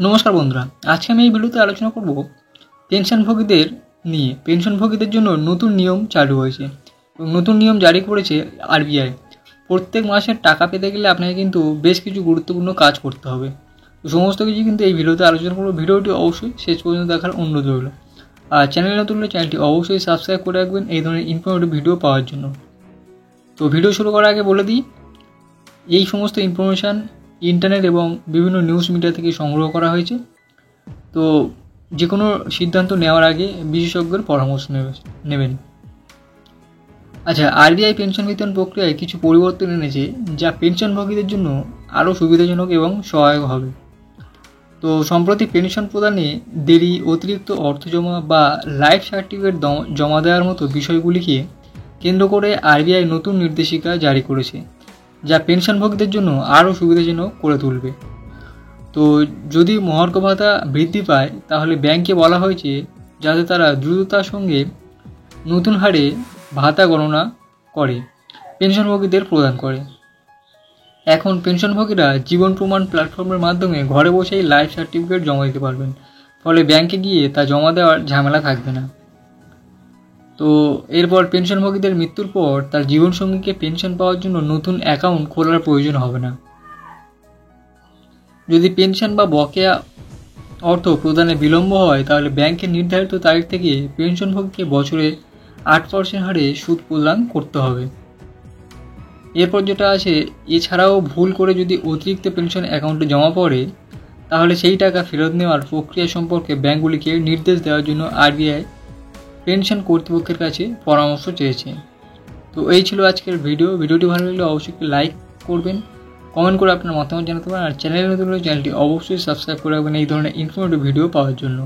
নমস্কার বন্ধুরা, আজকে আমি এই ভিডিওতে আলোচনা করব পেনশনভোগীদের নিয়ে। পেনশনভোগীদের জন্য নতুন নিয়ম চালু হয়েছে এবং নতুন নিয়ম জারি করেছে আরবিআই। প্রত্যেক মাসে টাকা পেতে গেলে আপনাকে কিন্তু বেশ কিছু গুরুত্বপূর্ণ কাজ করতে হবে। তো সমস্ত কিছু কিন্তু এই ভিডিওতে আলোচনা করব। ভিডিওটি অবশ্যই শেষ পর্যন্ত দেখার অনুরোধ রইল। আর চ্যানেলে নতুন হলে চ্যানেলটি অবশ্যই সাবস্ক্রাইব করে রাখবেন এই ধরনের ইনফরমেটিভ ভিডিও পাওয়ার জন্য। তো ভিডিও শুরু করার আগে বলে দিই, এই সমস্ত ইনফরমেশান ইন্টারনেট এবং বিভিন্ন নিউজ মিডিয়া থেকে সংগ্রহ করা হয়েছে। তো যে কোনো সিদ্ধান্ত নেওয়ার আগে বিশেষজ্ঞের পরামর্শ নেবেন। আচ্ছা, আরবিআই পেনশন বিতরণ প্রক্রিয়ায় কিছু পরিবর্তন এনেছে যা পেনশনভোগীদের জন্য আরও সুবিধাজনক এবং সহায়ক হবে। তো সম্প্রতি পেনশন প্রদানে দেরি, অতিরিক্ত অর্থ জমা বা লাইফ সার্টিফিকেট জমা দেওয়ার মতো বিষয়গুলিকে কেন্দ্র করে আরবিআই নতুন নির্দেশিকা জারি করেছে, যা পেনশনভোগীদের জন্য আরও সুবিধাজনক করে তুলবে। তো যদি মহার্ঘ ভাতা বৃদ্ধি পায় তাহলে ব্যাংকে বলা হয়েছে যাতে তারা দ্রুততার সঙ্গে নতুন হারে ভাতা গণনা করে পেনশনভোগীদের প্রদান করে। এখন পেনশনভোগীরা জীবন প্রমাণ প্ল্যাটফর্মের মাধ্যমে ঘরে বসেই লাইফ সার্টিফিকেট জমা দিতে পারবেন, ফলে ব্যাংকে গিয়ে তা জমা দেওয়ার ঝামেলা থাকবে না। তো এরপর পেনশনভোগীদের মৃত্যুর পর তার জীবনসঙ্গীকে পেনশন পাওয়ার জন্য নতুন অ্যাকাউন্ট খোলার প্রয়োজন হবে না। যদি পেনশন বা বকেয়া অর্থ প্রদানে বিলম্ব হয় তাহলে ব্যাংকের নির্ধারিত তারিখ থেকে পেনশনভোগীকে বছরে 8% হারে সুদ প্রদান করতে হবে। এরপর যেটা আছে, এছাড়াও ভুল করে যদি অতিরিক্ত পেনশন অ্যাকাউন্টে জমা পড়ে তাহলে সেই টাকা ফেরত নেওয়ার প্রক্রিয়া সম্পর্কে ব্যাংকগুলিকে নির্দেশ দেওয়ার জন্য আরবিআই পেনশন কর্তৃপক্ষের কাছে পরামর্শ চেয়েছে। তো এই ছিল আজকের ভিডিওটি ভালো লাগলে অবশ্যই লাইক করবেন, কমেন্ট করে আপনার মতামত জানাতে পারেন। আর চ্যানেলে নতুন হলে চ্যানেলটি অবশ্যই সাবস্ক্রাইব করে রাখবেন এই ধরনের ইনফরমেটিভ ভিডিও পাওয়ার জন্য।